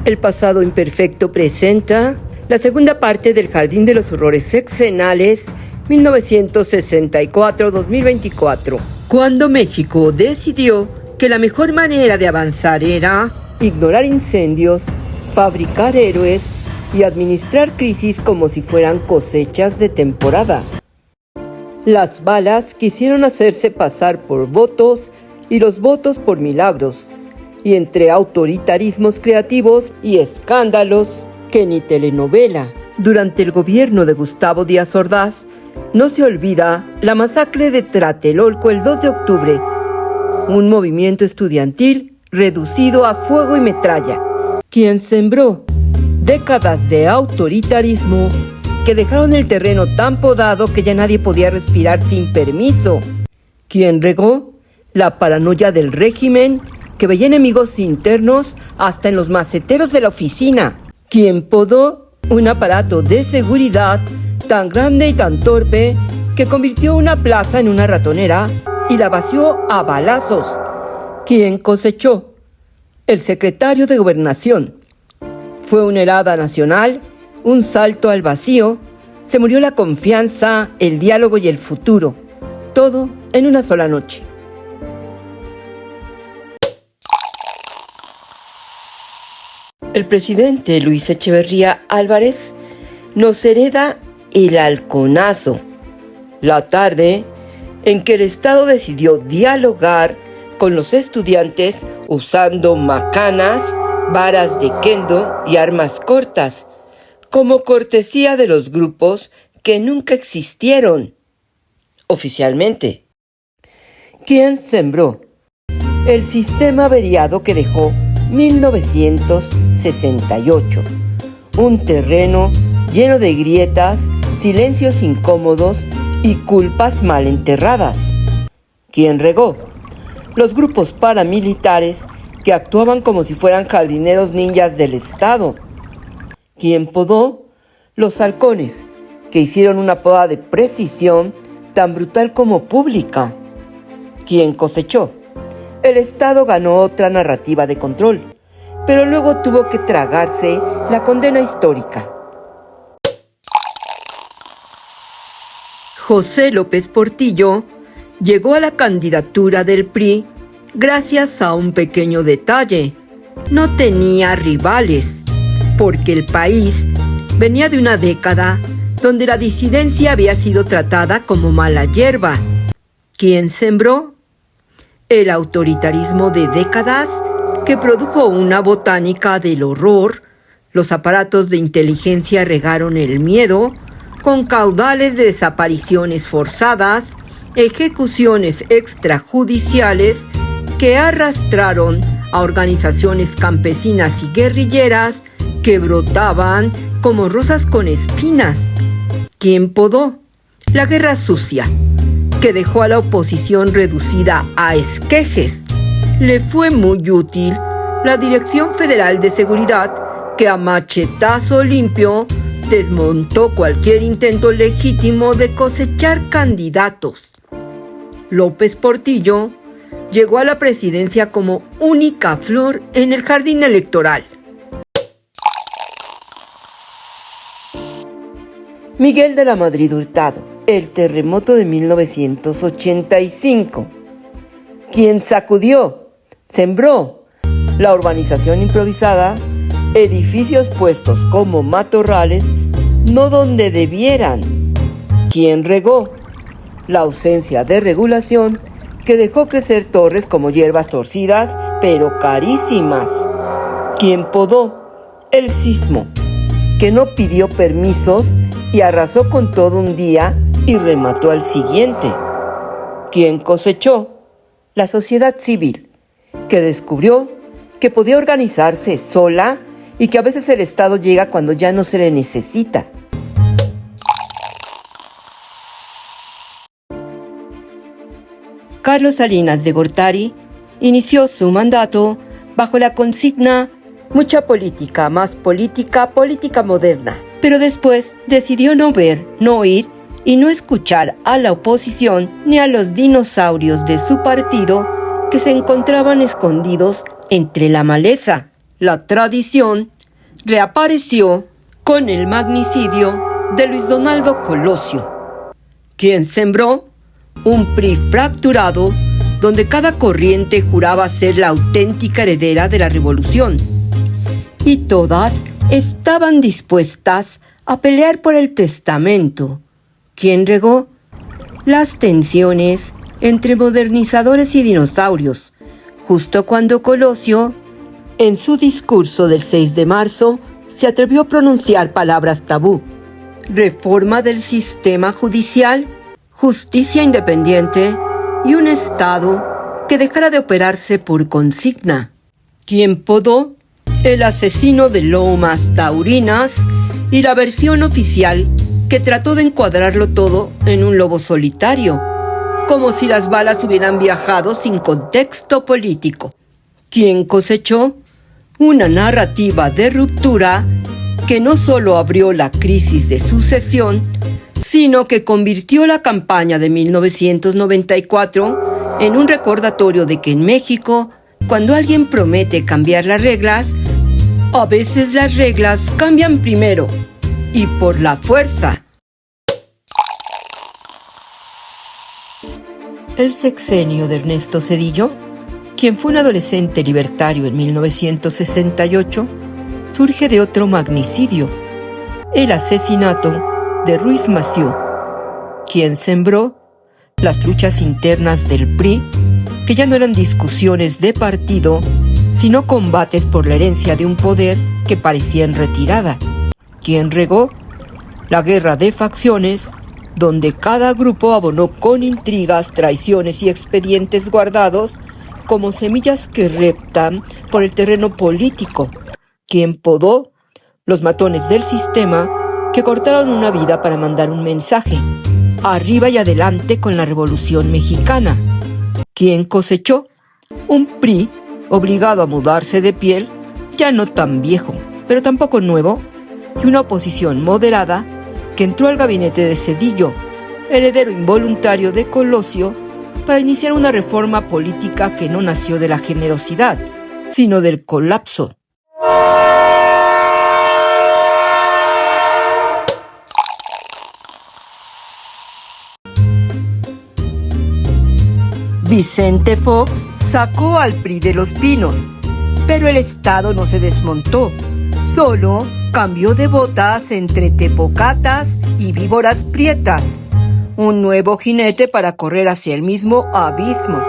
El pasado imperfecto presenta la segunda parte del Jardín de los Horrores Sexenales 1964-2024, cuando México decidió que la mejor manera de avanzar era ignorar incendios, fabricar héroes y administrar crisis como si fueran cosechas de temporada. Las balas quisieron hacerse pasar por votos y los votos por milagros, y entre autoritarismos creativos y escándalos que ni telenovela. Durante el gobierno de Gustavo Díaz Ordaz, no se olvida la masacre de Tlatelolco el 2 de octubre, un movimiento estudiantil reducido a fuego y metralla, quien sembró décadas de autoritarismo que dejaron el terreno tan podado que ya nadie podía respirar sin permiso, quien regó la paranoia del régimen que veía enemigos internos hasta en los maceteros de la oficina, quien podó un aparato de seguridad tan grande y tan torpe que convirtió una plaza en una ratonera y la vació a balazos, quien cosechó el secretario de Gobernación. Fue una helada nacional, un salto al vacío, se murió la confianza, el diálogo y el futuro, todo en una sola noche. El presidente Luis Echeverría Álvarez nos hereda el halconazo, la tarde en que el Estado decidió dialogar con los estudiantes usando macanas, varas de kendo y armas cortas, como cortesía de los grupos que nunca existieron oficialmente. ¿Quién sembró el sistema averiado que dejó 1968? Un terreno lleno de grietas, silencios incómodos y culpas mal enterradas. ¿Quién regó? Los grupos paramilitares que actuaban como si fueran jardineros ninjas del Estado. ¿Quién podó? Los halcones, que hicieron una poda de precisión tan brutal como pública. ¿Quién cosechó? El Estado ganó otra narrativa de control, pero luego tuvo que tragarse la condena histórica. José López Portillo llegó a la candidatura del PRI gracias a un pequeño detalle. No tenía rivales, porque el país venía de una década donde la disidencia había sido tratada como mala hierba. ¿Quién sembró? El autoritarismo de décadas que produjo una botánica del horror. Los aparatos de inteligencia regaron el miedo con caudales de desapariciones forzadas, ejecuciones extrajudiciales que arrastraron a organizaciones campesinas y guerrilleras que brotaban como rosas con espinas. ¿Quién podó? La guerra sucia, que dejó a la oposición reducida a esquejes. Le fue muy útil la Dirección Federal de Seguridad, que a machetazo limpio desmontó cualquier intento legítimo de cosechar candidatos. López Portillo llegó a la presidencia como única flor en el jardín electoral. Miguel de la Madrid Hurtado, el terremoto de 1985. ¿Quién sacudió? Sembró la urbanización improvisada, edificios puestos como matorrales, no donde debieran. ¿Quién regó? La ausencia de regulación que dejó crecer torres como hierbas torcidas, pero carísimas. ¿Quién podó? El sismo, que no pidió permisos y arrasó con todo un día y remató al siguiente. ¿Quién cosechó? La sociedad civil, que descubrió que podía organizarse sola y que a veces el Estado llega cuando ya no se le necesita. Carlos Salinas de Gortari inició su mandato bajo la consigna mucha política, más política, política moderna. Pero después decidió no ver, no oír y no escuchar a la oposición ni a los dinosaurios de su partido que se encontraban escondidos entre la maleza, la tradición reapareció con el magnicidio de Luis Donaldo Colosio, quien sembró un PRI fracturado donde cada corriente juraba ser la auténtica heredera de la revolución, y todas estaban dispuestas a pelear por el testamento, quien regó las tensiones entre modernizadores y dinosaurios, justo cuando Colosio, en su discurso del 6 de marzo, se atrevió a pronunciar palabras tabú: reforma del sistema judicial, justicia independiente y un Estado que dejara de operarse por consigna. Quien podó el asesino de Lomas Taurinas y la versión oficial que trató de encuadrarlo todo en un lobo solitario, como si las balas hubieran viajado sin contexto político. Quien cosechó una narrativa de ruptura que no solo abrió la crisis de sucesión, sino que convirtió la campaña de 1994 en un recordatorio de que en México, cuando alguien promete cambiar las reglas, a veces las reglas cambian primero, y por la fuerza. El sexenio de Ernesto Zedillo, quien fue un adolescente libertario en 1968, surge de otro magnicidio, el asesinato de Ruiz Massieu, quien sembró las luchas internas del PRI, que ya no eran discusiones de partido, sino combates por la herencia de un poder que parecía en retirada, quien regó la guerra de facciones, donde cada grupo abonó con intrigas, traiciones y expedientes guardados como semillas que reptan por el terreno político, quien podó los matones del sistema que cortaron una vida para mandar un mensaje: arriba y adelante con la Revolución Mexicana, quien cosechó un PRI obligado a mudarse de piel, ya no tan viejo, pero tampoco nuevo, y una oposición moderada que entró al gabinete de Zedillo, heredero involuntario de Colosio, para iniciar una reforma política que no nació de la generosidad, sino del colapso. Vicente Fox sacó al PRI de Los Pinos, pero el Estado no se desmontó, solo cambió de botas entre tepocatas y víboras prietas, un nuevo jinete para correr hacia el mismo abismo.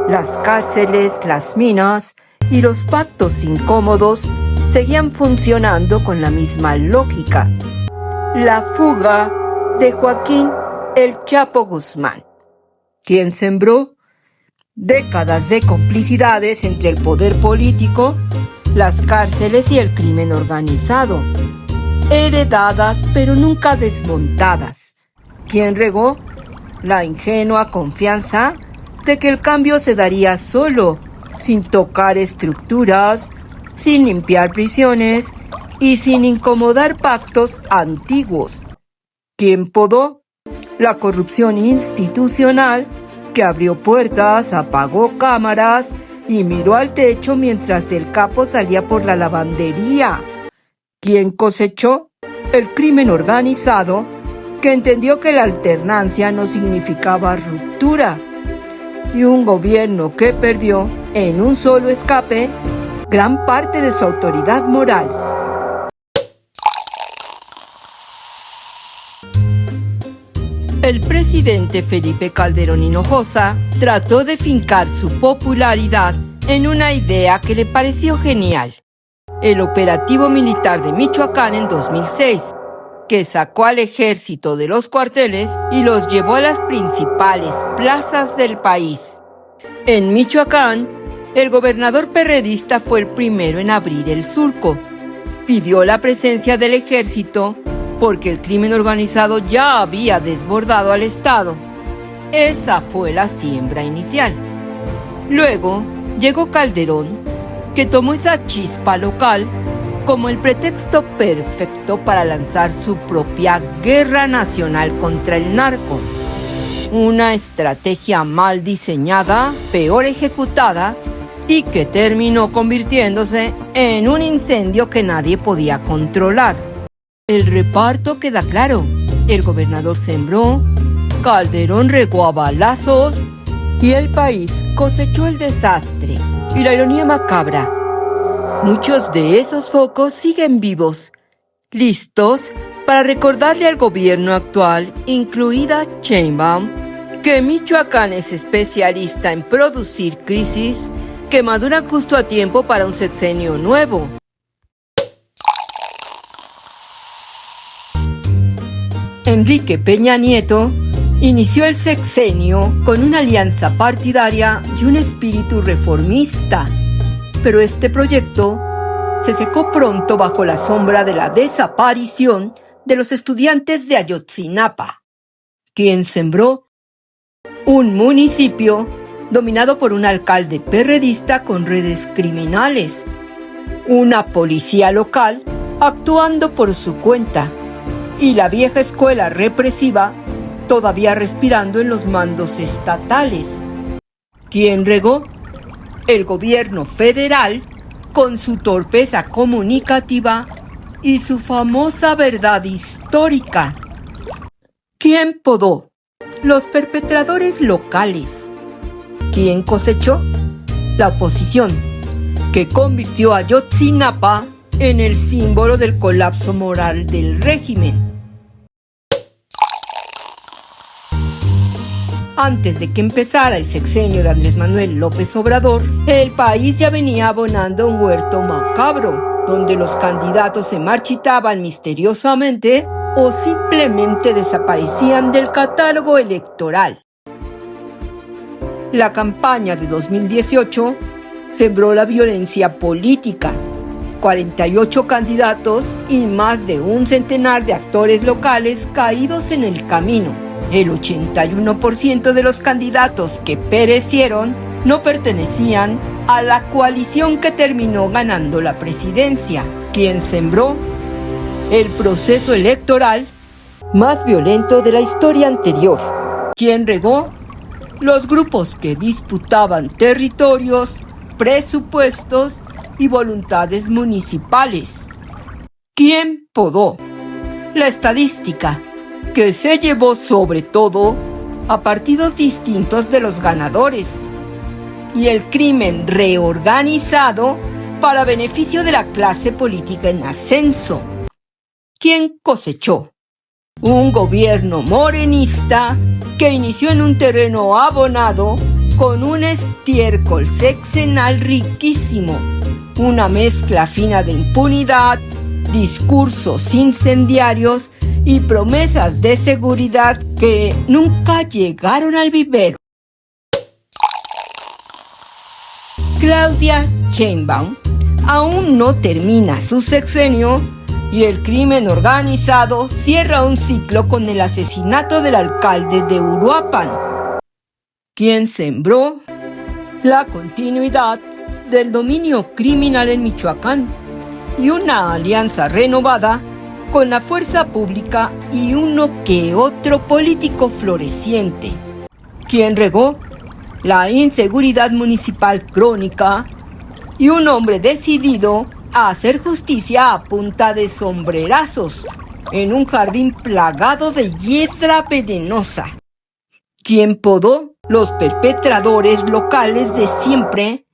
Las cárceles, las minas y los pactos incómodos seguían funcionando con la misma lógica. La fuga de Joaquín El Chapo Guzmán, quien sembró décadas de complicidades entre el poder político, las cárceles y el crimen organizado, heredadas pero nunca desmontadas, quien regó la ingenua confianza de que el cambio se daría solo, sin tocar estructuras, sin limpiar prisiones y sin incomodar pactos antiguos, quien podó la corrupción institucional que abrió puertas, apagó cámaras y miró al techo mientras el capo salía por la lavandería, quien cosechó el crimen organizado que entendió que la alternancia no significaba ruptura, y un gobierno que perdió en un solo escape gran parte de su autoridad moral. El presidente Felipe Calderón Hinojosa trató de fincar su popularidad en una idea que le pareció genial: el operativo militar de Michoacán en 2006, que sacó al ejército de los cuarteles y los llevó a las principales plazas del país. En Michoacán, el gobernador perredista fue el primero en abrir el surco. Pidió la presencia del ejército porque el crimen organizado ya había desbordado al Estado. Esa fue la siembra inicial. Luego llegó Calderón, que tomó esa chispa local como el pretexto perfecto para lanzar su propia guerra nacional contra el narco. Una estrategia mal diseñada, peor ejecutada, y que terminó convirtiéndose en un incendio que nadie podía controlar. El reparto queda claro. El gobernador sembró, Calderón regó a balazos y el país cosechó el desastre. Y la ironía macabra: muchos de esos focos siguen vivos, listos para recordarle al gobierno actual, incluida Sheinbaum, que Michoacán es especialista en producir crisis que maduran justo a tiempo para un sexenio nuevo. Enrique Peña Nieto inició el sexenio con una alianza partidaria y un espíritu reformista, pero este proyecto se secó pronto bajo la sombra de la desaparición de los estudiantes de Ayotzinapa, quien sembró un municipio dominado por un alcalde perredista con redes criminales, una policía local actuando por su cuenta y la vieja escuela represiva todavía respirando en los mandos estatales. ¿Quién regó? El gobierno federal, con su torpeza comunicativa y su famosa verdad histórica. ¿Quién podó? Los perpetradores locales. ¿Quién cosechó? La oposición, que convirtió a Ayotzinapa en el símbolo del colapso moral del régimen. Antes de que empezara el sexenio de Andrés Manuel López Obrador, el país ya venía abonando un huerto macabro, donde los candidatos se marchitaban misteriosamente o simplemente desaparecían del catálogo electoral. La campaña de 2018 sembró la violencia política. 48 candidatos y más de un centenar de actores locales caídos en el camino. El 81% de los candidatos que perecieron no pertenecían a la coalición que terminó ganando la presidencia. ¿Quién sembró? El proceso electoral más violento de la historia anterior. ¿Quién regó? Los grupos que disputaban territorios, presupuestos y voluntades municipales. ¿Quién podó? La estadística, que se llevó sobre todo a partidos distintos de los ganadores, y el crimen reorganizado para beneficio de la clase política en ascenso. ¿Quién cosechó? Un gobierno morenista que inició en un terreno abonado con un estiércol sexenal riquísimo, una mezcla fina de impunidad, discursos incendiarios y promesas de seguridad que nunca llegaron al vivero. Claudia Sheinbaum aún no termina su sexenio y el crimen organizado cierra un ciclo con el asesinato del alcalde de Uruapan, quien sembró la continuidad del dominio criminal en Michoacán y una alianza renovada con la fuerza pública y uno que otro político floreciente. ¿Quién regó? La inseguridad municipal crónica y un hombre decidido a hacer justicia a punta de sombrerazos en un jardín plagado de hiedra venenosa. ¿Quién podó? Los perpetradores locales de siempre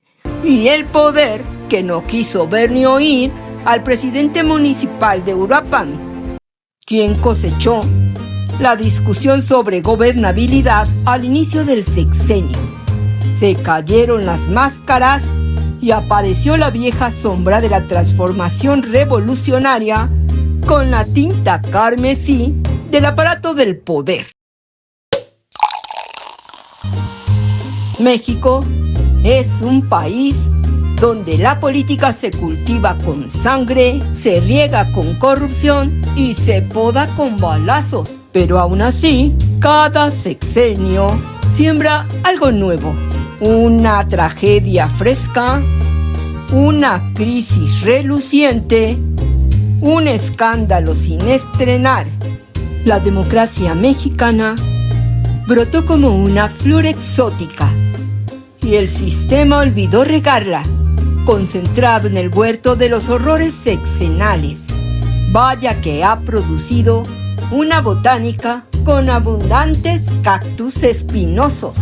y el poder que no quiso ver ni oír al presidente municipal de Uruapan. ¿Quién cosechó? La discusión sobre gobernabilidad al inicio del sexenio. Se cayeron las máscaras y apareció la vieja sombra de la transformación revolucionaria con la tinta carmesí del aparato del poder. México es un país donde la política se cultiva con sangre, se riega con corrupción y se poda con balazos. Pero aún así, cada sexenio siembra algo nuevo. Una tragedia fresca, una crisis reluciente, un escándalo sin estrenar. La democracia mexicana brotó como una flor exótica y el sistema olvidó regarla, concentrado en el huerto de los horrores sexenales. Vaya que ha producido una botánica con abundantes cactus espinosos.